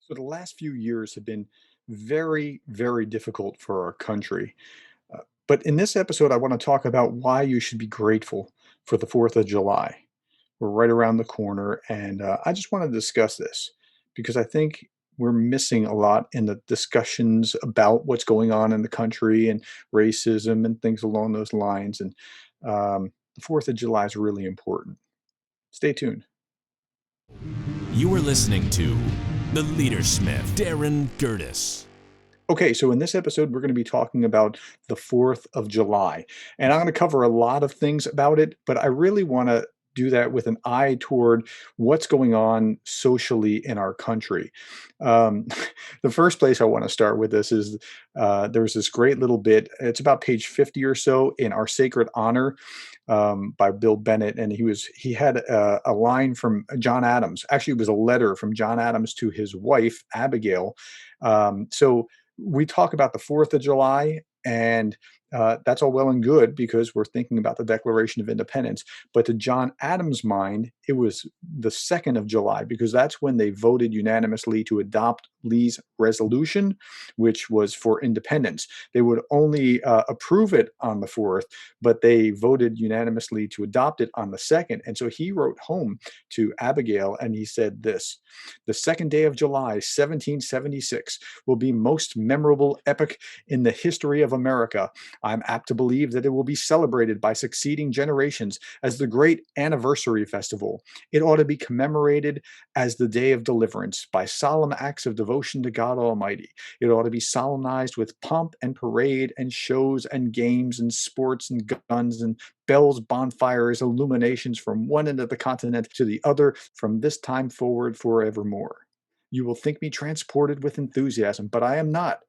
So the last few years have been very, very difficult for our country. But in this episode, I want to talk about why you should be grateful for the 4th of July. We're right around the corner, and I just want to discuss this because I think we're missing a lot in the discussions about what's going on in the country and racism and things along those lines. And the 4th of July is really important. Stay tuned. You are listening to The Leadersmith, Darren Gertis. Okay, so in this episode, we're going to be talking about the 4th of July. And I'm going to cover a lot of things about it, but I really want to do that with an eye toward what's going on socially in our country. Um, the first place I want to start with this is there's this great little bit, it's about page 50 or so in Our Sacred Honor by Bill Bennett. And he had a line from John Adams. Actually, it was a letter from John Adams to his wife, Abigail. So we talk about the 4th of July, and that's all well and good because we're thinking about the Declaration of Independence. But to John Adams' mind, it was the 2nd of July because that's when they voted unanimously to adopt Lee's resolution, which was for independence. They would only approve it on the 4th, but they voted unanimously to adopt it on the 2nd. And so he wrote home to Abigail and he said this: "The 2nd day of July, 1776, will be most memorable epoch in the history of America. I'm apt to believe that it will be celebrated by succeeding generations as the great anniversary festival. It ought to be commemorated as the day of deliverance by solemn acts of devotion to God Almighty. It ought to be solemnized with pomp and parade and shows and games and sports and guns and bells, bonfires, illuminations from one end of the continent to the other from this time forward forevermore. You will think me transported with enthusiasm, but I am not.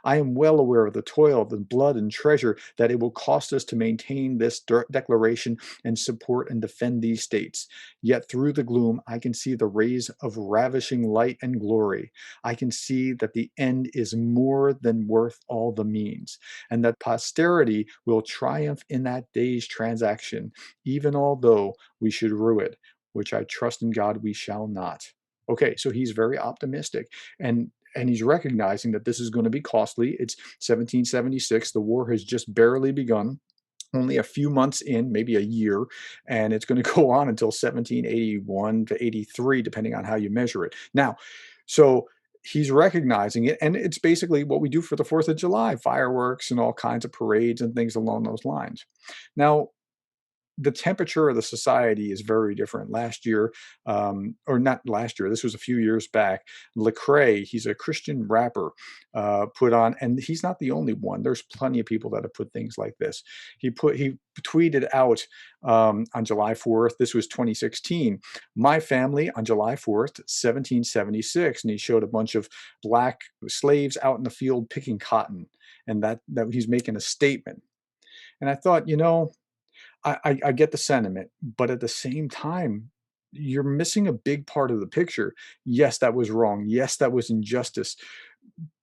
I am well aware of the toil, the blood, and treasure that it will cost us to maintain this declaration and support and defend these states. Yet through the gloom, I can see the rays of ravishing light and glory. I can see that the end is more than worth all the means, and that posterity will triumph in that day's transaction, even although we should rue it, which I trust in God we shall not." Okay, so he's very optimistic. And he's recognizing that this is going to be costly. It's 1776. The war has just barely begun, only a few months in, maybe a year, and it's going to go on until 1781 to 83, depending on how you measure it. Now, so he's recognizing it, and it's basically what we do for the 4th of July, fireworks and all kinds of parades and things along those lines. Now, the temperature of the society is very different. Last year, or not last year, this was a few years back. Lecrae, he's a Christian rapper, put on, and he's not the only one. There's plenty of people that have put things like this. He tweeted out on July 4th. This was 2016. "My family on July 4th, 1776," and he showed a bunch of black slaves out in the field picking cotton, and that he's making a statement. And I thought, I get the sentiment, but at the same time, you're missing a big part of the picture. Yes, that was wrong. Yes, that was injustice.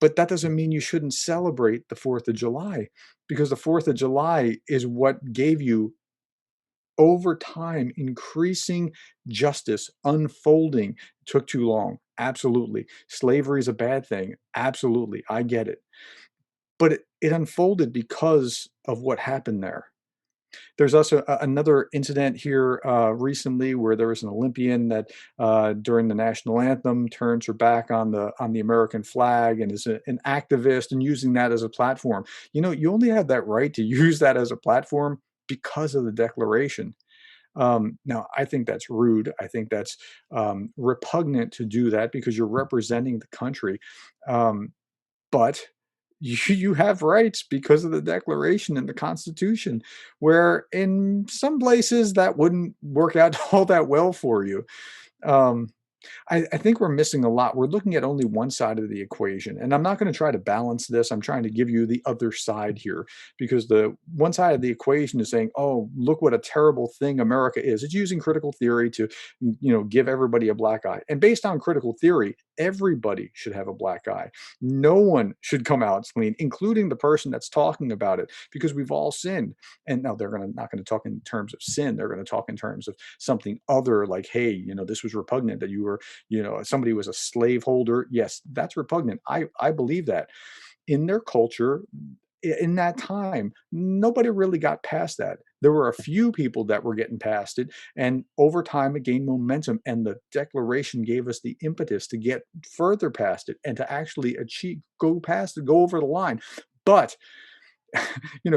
But that doesn't mean you shouldn't celebrate the 4th of July because the 4th of July is what gave you, over time, increasing justice unfolding. Took too long. Absolutely. Slavery is a bad thing. Absolutely. I get it. But it unfolded because of what happened there. There's also another incident here recently where there was an Olympian that during the national anthem turns her back on the American flag and is an activist and using that as a platform. You only have that right to use that as a platform because of the Declaration. Now, I think that's rude. I think that's repugnant to do that because you're representing the country. Um, but you have rights because of the Declaration and the Constitution, where in some places that wouldn't work out all that well for you. Um, I think we're missing a lot. We're looking at only one side of the equation, and I'm not going to try to balance this. I'm trying to give you the other side here because the one side of the equation is saying, "Oh, look what a terrible thing America is." It's using critical theory to, give everybody a black eye. And based on critical theory, everybody should have a black eye. No one should come out clean, including the person that's talking about it, because we've all sinned. And now they're not going to talk in terms of sin. They're going to talk in terms of something other, like, hey, this was repugnant that you were, somebody was a slaveholder. Yes, that's repugnant. I believe that. In their culture, in that time, nobody really got past that. There were a few people that were getting past it, and over time it gained momentum, and the Declaration gave us the impetus to get further past it and to actually achieve, go past it, go over the line. But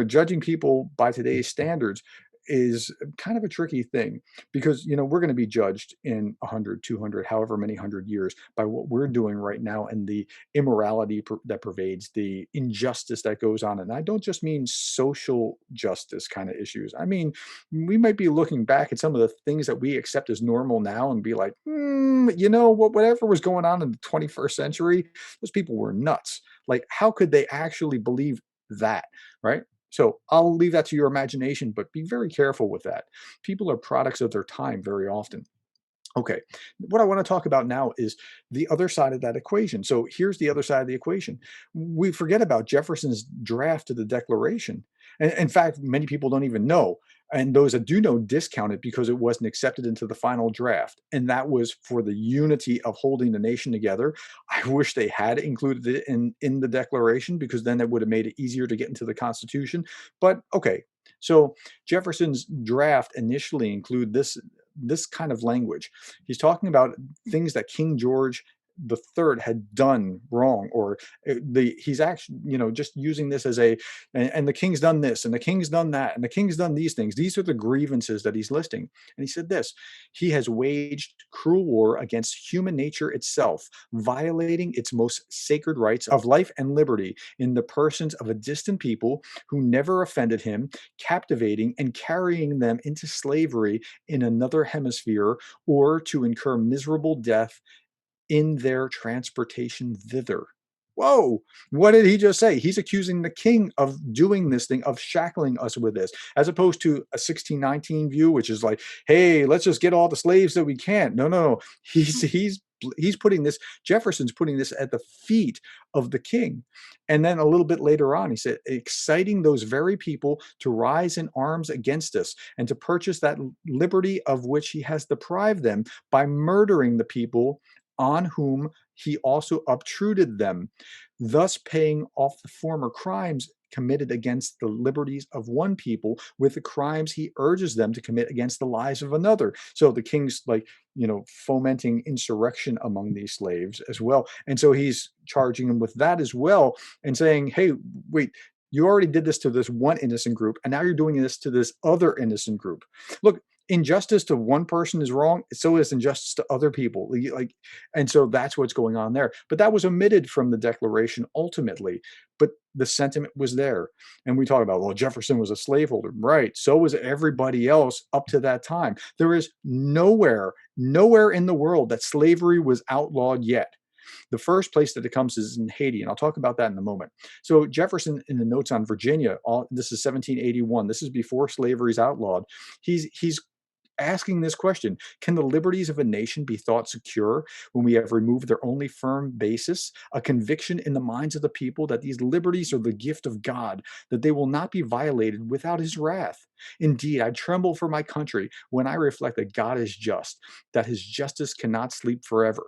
judging people by today's standards is kind of a tricky thing, because we're going to be judged in 100, 200, however many 100 years, by what we're doing right now, and the immorality that pervades, the injustice that goes on. And I don't just mean social justice kind of issues. I mean, we might be looking back at some of the things that we accept as normal now and be like, whatever was going on in the 21st century, those people were nuts. Like, how could they actually believe that, right? So I'll leave that to your imagination, but be very careful with that. People are products of their time very often. Okay, what I want to talk about now is the other side of that equation. So here's the other side of the equation. We forget about Jefferson's draft of the Declaration. And in fact, many people don't even know. And those that do know discount it because it wasn't accepted into the final draft. And that was for the unity of holding the nation together. I wish they had included it in the Declaration, because then it would have made it easier to get into the Constitution. But okay, so Jefferson's draft initially include this kind of language. He's talking about things that King George the third had done wrong, or he's actually just using this as and the king's done this, and the king's done that, and the king's done these things. These are the grievances that he's listing. And he said this: he has waged cruel war against human nature itself, violating its most sacred rights of life and liberty in the persons of a distant people who never offended him, captivating and carrying them into slavery in another hemisphere, or to incur miserable death in their transportation thither. Whoa, what did he just say? He's accusing the king of doing this thing, of shackling us with this, as opposed to a 1619 view, which is like, hey, let's just get all the slaves that we can. No, no, no. He's putting this, Jefferson's putting this at the feet of the king. And then a little bit later on, he said, exciting those very people to rise in arms against us and to purchase that liberty of which he has deprived them by murdering the people on whom he also obtruded them, thus paying off the former crimes committed against the liberties of one people with the crimes he urges them to commit against the lives of another. So the king's like, fomenting insurrection among these slaves as well. And so he's charging them with that as well, and saying, hey, wait, you already did this to this one innocent group, and now you're doing this to this other innocent group. Look, injustice to one person is wrong, so is injustice to other people. And so that's what's going on there. But that was omitted from the Declaration ultimately. But the sentiment was there. And we talk about, well, Jefferson was a slaveholder. Right. So was everybody else up to that time. There is nowhere in the world that slavery was outlawed yet. The first place that it comes is in Haiti, and I'll talk about that in a moment. So Jefferson, in the notes on Virginia, this is 1781. This is before slavery is outlawed. He's asking this question: can the liberties of a nation be thought secure when we have removed their only firm basis, a conviction in the minds of the people that these liberties are the gift of God, that they will not be violated without his wrath? Indeed, I tremble for my country when I reflect that God is just, that his justice cannot sleep forever.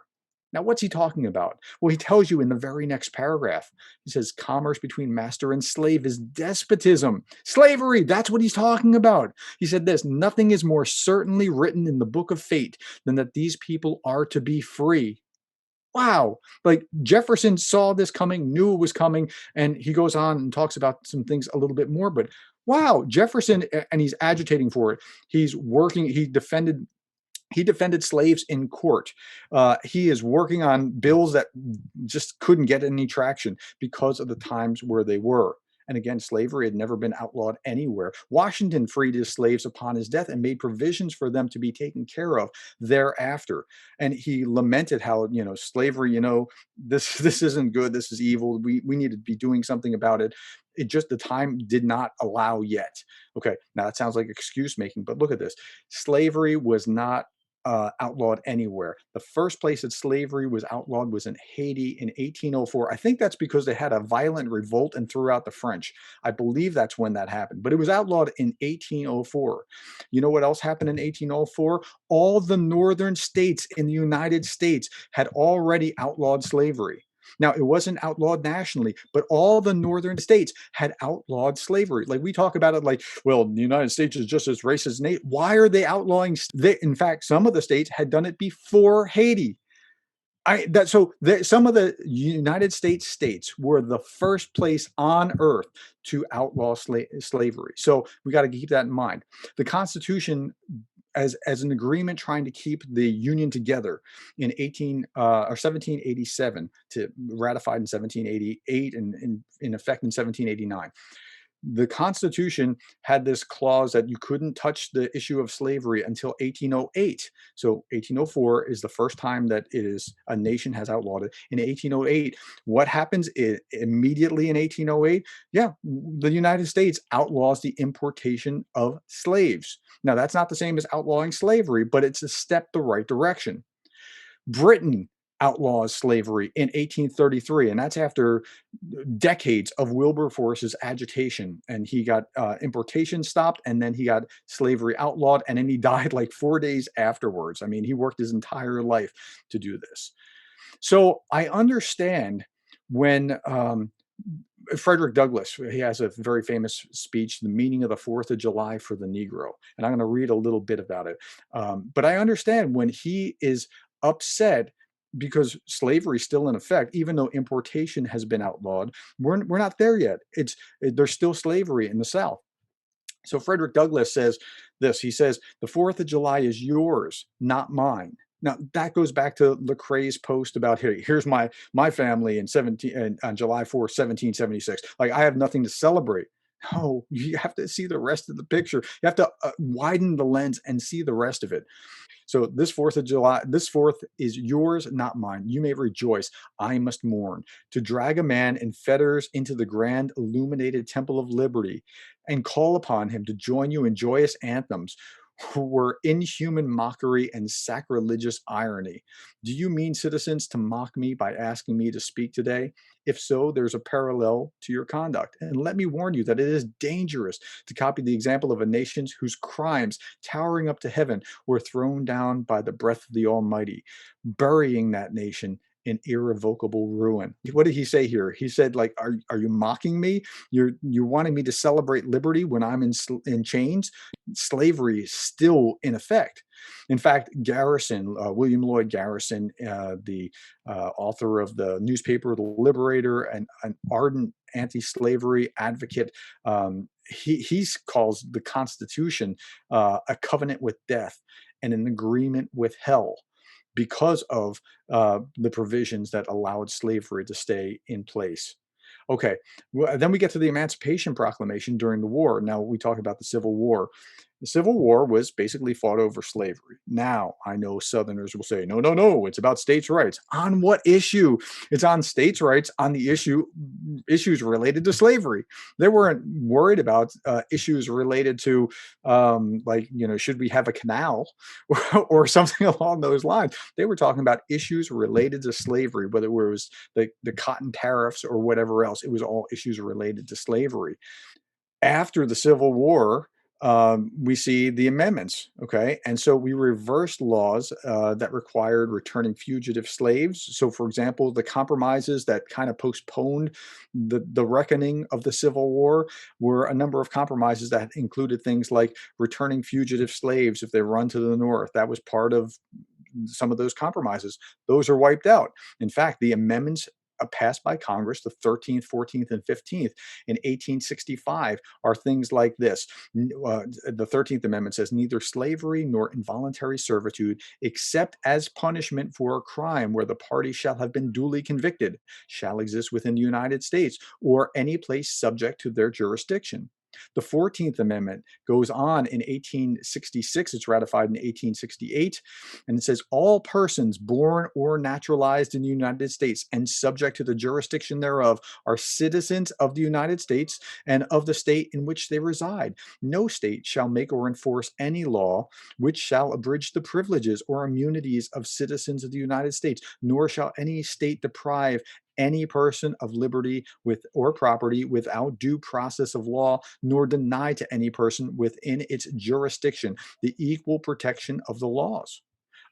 Now, what's he talking about? Well, he tells you in the very next paragraph. He says, commerce between master and slave is despotism. Slavery, that's what he's talking about. He said this: nothing is more certainly written in the book of fate than that these people are to be free. Wow. Like, Jefferson saw this coming, knew it was coming, and he goes on and talks about some things a little bit more. But wow, Jefferson, and he's agitating for it. He's working, he defended slaves in court. He is working on bills that just couldn't get any traction because of the times where they were. And again, slavery had never been outlawed anywhere. Washington freed his slaves upon his death and made provisions for them to be taken care of thereafter. And he lamented how, slavery, this isn't good. This is evil. We need to be doing something about it. It just, the time did not allow yet. Okay, now that sounds like excuse making, but look at this. Slavery was not outlawed anywhere. The first place that slavery was outlawed was in Haiti in 1804. I think that's because they had a violent revolt and threw out the French. I believe that's when that happened, but it was outlawed in 1804. You know what else happened in 1804? All the northern states in the United States had already outlawed slavery. Now, it wasn't outlawed nationally, but all the northern states had outlawed slavery. Like we talk about it like, well, the United States is just as racist as Nate. Why are they outlawing? In fact, some of the states had done it before Haiti. Some of the United States were the first place on earth to outlaw slavery. So we got to keep that in mind. The Constitution as an agreement trying to keep the Union together in 1787 to ratified in 1788 and in effect in 1789. The Constitution had this clause that you couldn't touch the issue of slavery until 1808. So 1804 is the first time that a nation has outlawed it. In 1808, what happens immediately in 1808? Yeah, the United States outlaws the importation of slaves. Now, that's not the same as outlawing slavery, but it's a step the right direction. Britain outlaws slavery in 1833, and that's after decades of Wilberforce's agitation. And he got importation stopped, and then he got slavery outlawed, and then he died like 4 days afterwards. I mean, he worked his entire life to do this. So I understand when Frederick Douglass, he has a very famous speech, The Meaning of the 4th of July for the Negro. And I'm going to read a little bit about it. But I understand when he is upset because slavery is still in effect, even though importation has been outlawed, we're not there yet. There's still slavery in the South. So Frederick Douglass says this. He says, "The 4th of July is yours, not mine." Now that goes back to Lecrae's post about here's my family in 17 and on July 4th, 1776. Like I have nothing to celebrate. No, you have to see the rest of the picture. You have to widen the lens and see the rest of it. So this 4th of July, this 4th is yours, not mine. You may rejoice. I must mourn. To drag a man in fetters into the grand illuminated temple of liberty and call upon him to join you in joyous anthems were inhuman mockery and sacrilegious irony. Do you mean, citizens, to mock me by asking me to speak today? If so, there's a parallel to your conduct. And let me warn you that it is dangerous to copy the example of a nation whose crimes, towering up to heaven, were thrown down by the breath of the Almighty, burying that nation in irrevocable ruin. What did he say here? He said, like, are you mocking me? You're wanting me to celebrate liberty when I'm in chains? Slavery is still in effect. In fact, Garrison, William Lloyd Garrison, the author of the newspaper The Liberator, and an ardent anti-slavery advocate, he calls the Constitution a covenant with death and an agreement with hell because of the provisions that allowed slavery to stay in place. Okay, well, then we get to the Emancipation Proclamation during the war. Now we talk about the Civil War. The Civil War was basically fought over slavery. Now, I know Southerners will say, no, no, no, it's about states' rights. On what issue? It's on states' rights on the issues related to slavery. They weren't worried about issues related to, should we have a canal or something along those lines. They were talking about issues related to slavery, whether it was the cotton tariffs or whatever else. It was all issues related to slavery. After the Civil War, we see the amendments. Okay. And so we reversed laws that required returning fugitive slaves. So, for example, the compromises that kind of postponed the reckoning of the Civil War were a number of compromises that included things like returning fugitive slaves if they run to the North. That was part of some of those compromises. Those are wiped out. In fact, the amendments passed by Congress, the 13th, 14th, and 15th in 1865, are things like this. The 13th Amendment says, neither slavery nor involuntary servitude, except as punishment for a crime where the party shall have been duly convicted, shall exist within the United States or any place subject to their jurisdiction. The 14th Amendment goes on in 1866. It's ratified in 1868. And it says, all persons born or naturalized in the United States and subject to the jurisdiction thereof are citizens of the United States and of the state in which they reside. No state shall make or enforce any law which shall abridge the privileges or immunities of citizens of the United States, nor shall any state deprive any person of liberty with or property without due process of law, nor deny to any person within its jurisdiction the equal protection of the laws.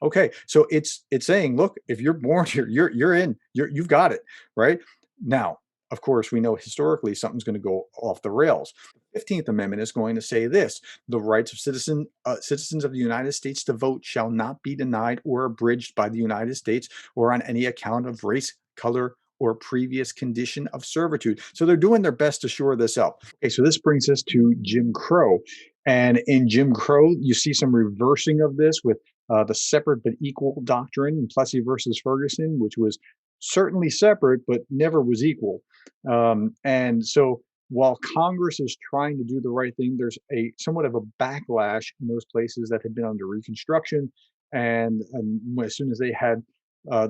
Okay, so it's saying, look, if you're born here, you're in, you've got it, right? Now, of course, we know historically something's going to go off the rails. The 15th Amendment is going to say this: the rights of citizens of the United States to vote shall not be denied or abridged by the United States or on any account of race, color, or previous condition of servitude. So they're doing their best to shore this up. Okay, so this brings us to Jim Crow. And in Jim Crow, you see some reversing of this with the separate but equal doctrine, Plessy versus Ferguson, which was certainly separate but never was equal. And so while Congress is trying to do the right thing, there's a somewhat of a backlash in those places that had been under Reconstruction. And as soon as they had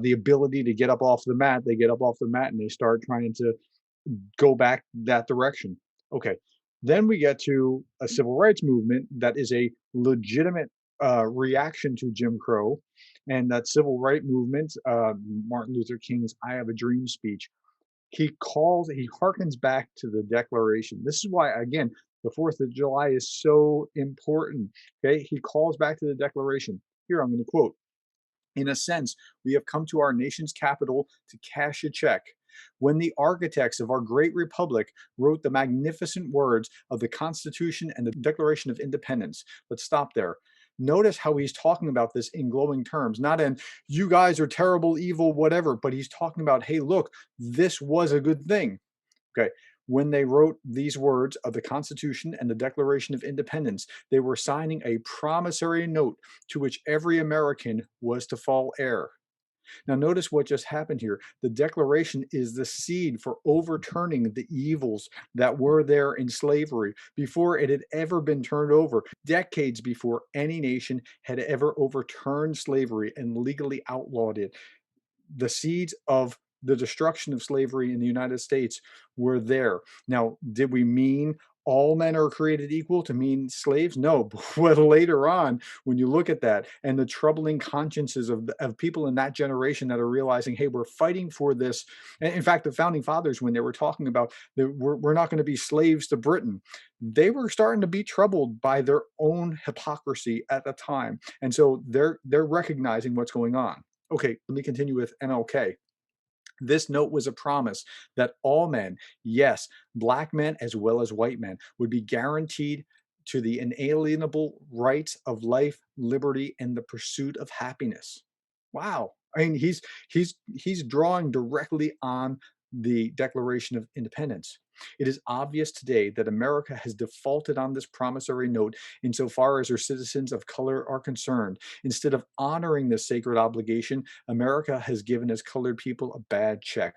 the ability to get up off the mat, they get up off the mat and they start trying to go back that direction. Okay. Then we get to a civil rights movement that is a legitimate reaction to Jim Crow. And that civil rights movement, Martin Luther King's I Have a Dream speech, he harkens back to the Declaration. This is why, again, the 4th of July is so important. Okay. He calls back to the Declaration. Here, I'm going to quote: in a sense, we have come to our nation's capital to cash a check. When the architects of our great republic wrote the magnificent words of the Constitution and the Declaration of Independence. But stop there. Notice how he's talking about this in glowing terms, not in you guys are terrible, evil, whatever, but he's talking about, hey, look, this was a good thing. Okay. When they wrote these words of the Constitution and the Declaration of Independence, they were signing a promissory note to which every American was to fall heir. Now, notice what just happened here. The Declaration is the seed for overturning the evils that were there in slavery before it had ever been turned over, decades before any nation had ever overturned slavery and legally outlawed it. The seeds of the destruction of slavery in the United States were there. Now, did we mean all men are created equal to mean slaves? No. But later on, when you look at that and the troubling consciences of people in that generation that are realizing, hey, we're fighting for this. And in fact, the founding fathers, when they were talking about that we're not going to be slaves to Britain, they were starting to be troubled by their own hypocrisy at the time. And so they're recognizing what's going on. Okay, let me continue with MLK. This note was a promise that all men, yes, black men as well as white men, would be guaranteed to the inalienable rights of life, liberty, and the pursuit of happiness. Wow. I mean, he's drawing directly on the Declaration of Independence. It is obvious today that America has defaulted on this promissory note insofar as her citizens of color are concerned. Instead of honoring this sacred obligation, America has given its colored people a bad check,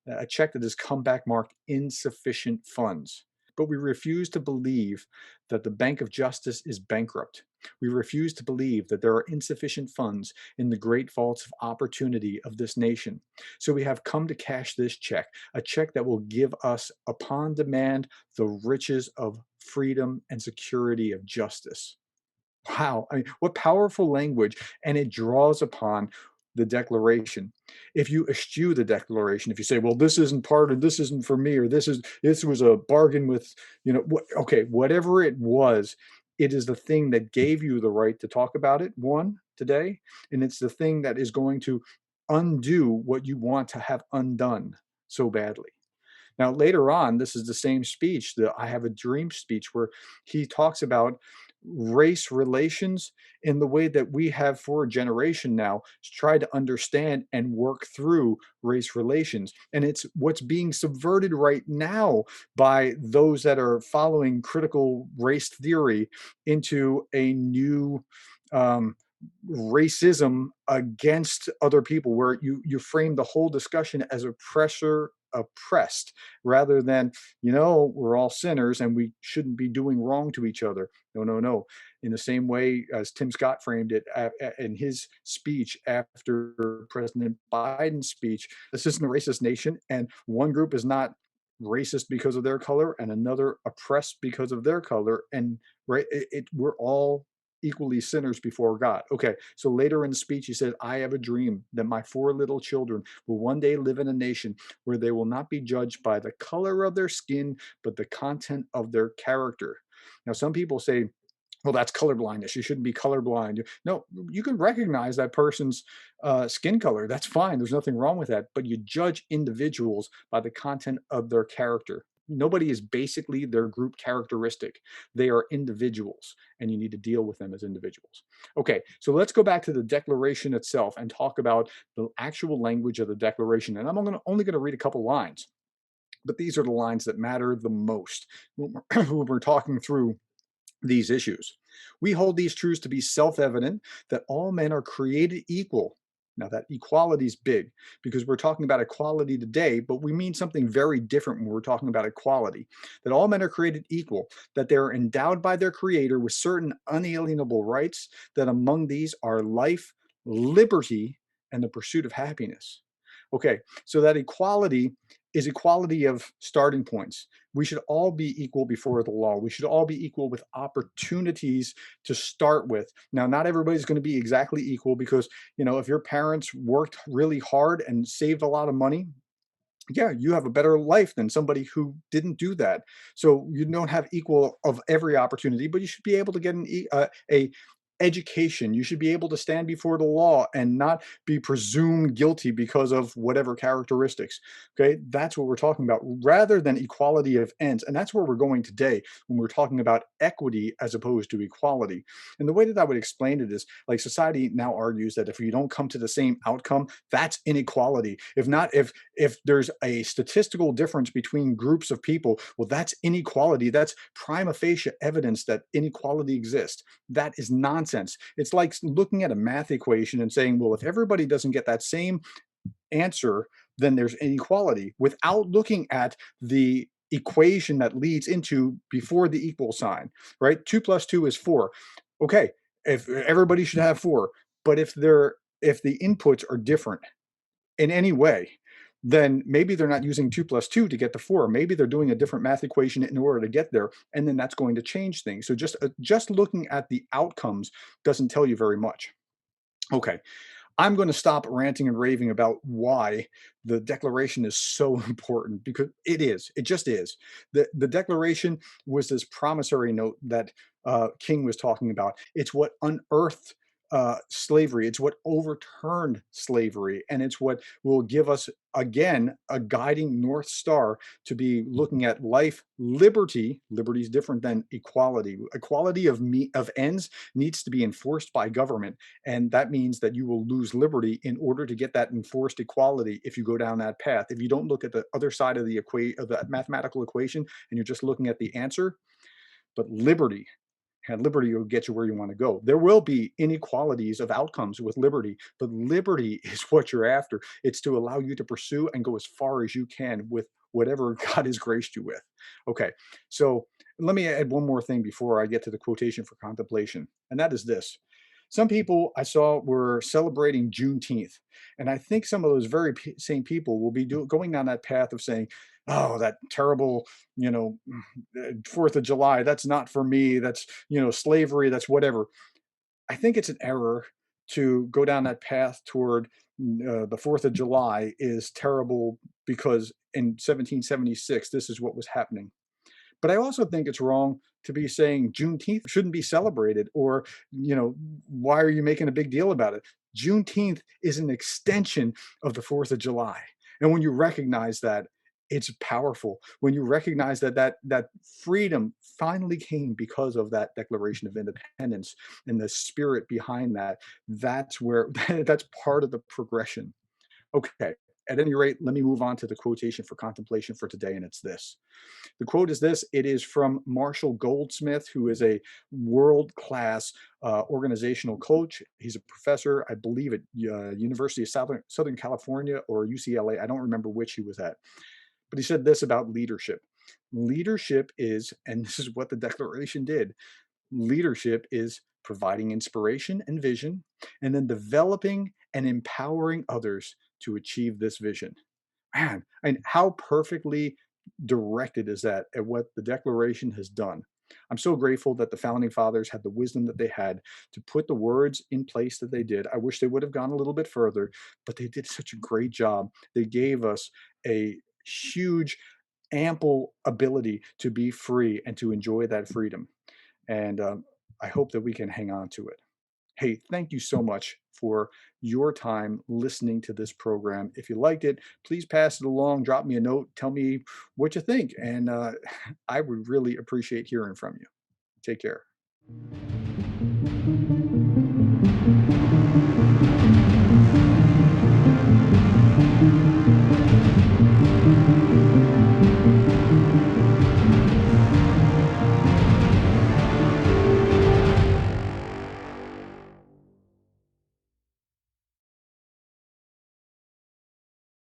a check that has come back marked insufficient funds. But we refuse to believe that the Bank of Justice is bankrupt. We refuse to believe that there are insufficient funds in the great vaults of opportunity of this nation. So we have come to cash this check, a check that will give us, upon demand, the riches of freedom and security of justice. Wow. I mean, what powerful language. And it draws upon the Declaration. If you eschew the Declaration, if you say, well, this isn't part of, this isn't for me, or this was a bargain with, okay, whatever it was, it is the thing that gave you the right to talk about it, one, today. And it's the thing that is going to undo what you want to have undone so badly. Now, later on, this is the same speech, the I Have a Dream speech, where he talks about race relations in the way that we have for a generation now tried to understand and work through race relations. And it's what's being subverted right now by those that are following critical race theory into a new racism against other people, where you frame the whole discussion as oppressor oppressed, rather than, we're all sinners and we shouldn't be doing wrong to each other. No, no, no. In the same way as Tim Scott framed it in his speech after President Biden's speech, this isn't a racist nation, and one group is not racist because of their color and another oppressed because of their color. And right, we're all equally sinners before God. Okay, so later in the speech, he said, I have a dream that my four little children will one day live in a nation where they will not be judged by the color of their skin, but the content of their character. Now, some people say, well, that's colorblindness. You shouldn't be colorblind. No, you can recognize that person's skin color. That's fine. There's nothing wrong with that. But you judge individuals by the content of their character. Nobody is basically their group characteristic. They are individuals, and you need to deal with them as individuals. Okay, so let's go back to the Declaration itself and talk about the actual language of the Declaration. And I'm only going to read a couple lines, but these are the lines that matter the most when we're talking through these issues. We hold these truths to be self-evident, that all men are created equal. Now, that equality is big because we're talking about equality today, but we mean something very different when we're talking about equality. That all men are created equal, that they're endowed by their Creator with certain unalienable rights, that among these are life, liberty, and the pursuit of happiness. Okay, so that equality is equality of starting points. We should all be equal before the law. We should all be equal with opportunities to start with. Now, not everybody's going to be exactly equal because, if your parents worked really hard and saved a lot of money, yeah, you have a better life than somebody who didn't do that. So you don't have equal of every opportunity, but you should be able to get a education. You should be able to stand before the law and not be presumed guilty because of whatever characteristics. Okay, that's what we're talking about, rather than equality of ends. And that's where we're going today when we're talking about equity as opposed to equality. And the way that I would explain it is, like, society now argues that if you don't come to the same outcome, that's inequality. If there's a statistical difference between groups of people, well, that's inequality. That's prima facie evidence that inequality exists. That is nonsense. It's like looking at a math equation and saying, well, if everybody doesn't get that same answer, then there's inequality, without looking at the equation that leads into before the equal sign, right? 2 + 2 is 4. Okay, if everybody should have 4, but if the inputs are different in any way, then maybe they're not using 2 + 2 to get to 4. Maybe they're doing a different math equation in order to get there, and then that's going to change things. So just looking at the outcomes doesn't tell you very much. Okay, I'm going to stop ranting and raving about why the Declaration is so important, because it is. It just is. The Declaration was this promissory note that King was talking about. It's what unearthed slavery. It's what overturned slavery, and it's what will give us again a guiding north star to be looking at life, liberty. Liberty is different than equality. Equality of ends needs to be enforced by government, and that means that you will lose liberty in order to get that enforced equality if you go down that path. If you don't look at the other side of the mathematical equation and you're just looking at the answer, but liberty, and liberty will get you where you want to go. There will be inequalities of outcomes with liberty, but liberty is what you're after. It's to allow you to pursue and go as far as you can with whatever God has graced you with. Okay, so let me add one more thing before I get to the quotation for contemplation, and that is this. Some people I saw were celebrating Juneteenth, and I think some of those very same people will be going down that path of saying, "Oh, that terrible, 4th of July. That's not for me. That's slavery. That's whatever." I think it's an error to go down that path toward the 4th of July is terrible because in 1776 this is what was happening. But I also think it's wrong to be saying Juneteenth shouldn't be celebrated, or, why are you making a big deal about it? Juneteenth is an extension of the 4th of July. And when you recognize that, it's powerful. When you recognize that freedom finally came because of that Declaration of Independence and the spirit behind that, that's where that's part of the progression. Okay. At any rate, let me move on to the quotation for contemplation for today, and it's this. The quote is this. It is from Marshal Goldsmith, who is a world-class organizational coach. He's a professor, I believe, at University of Southern California or UCLA. I don't remember which he was at. But he said this about leadership. Leadership is, and this is what the Declaration did, leadership is providing inspiration and vision, and then developing and empowering others to achieve this vision. Man, and how perfectly directed is that at what the Declaration has done? I'm so grateful that the founding fathers had the wisdom that they had to put the words in place that they did. I wish they would have gone a little bit further, but they did such a great job. They gave us a huge, ample ability to be free and to enjoy that freedom. And I hope that we can hang on to it. Hey, thank you so much for your time listening to this program. If you liked it, please pass it along, drop me a note, tell me what you think. And I would really appreciate hearing from you. Take care.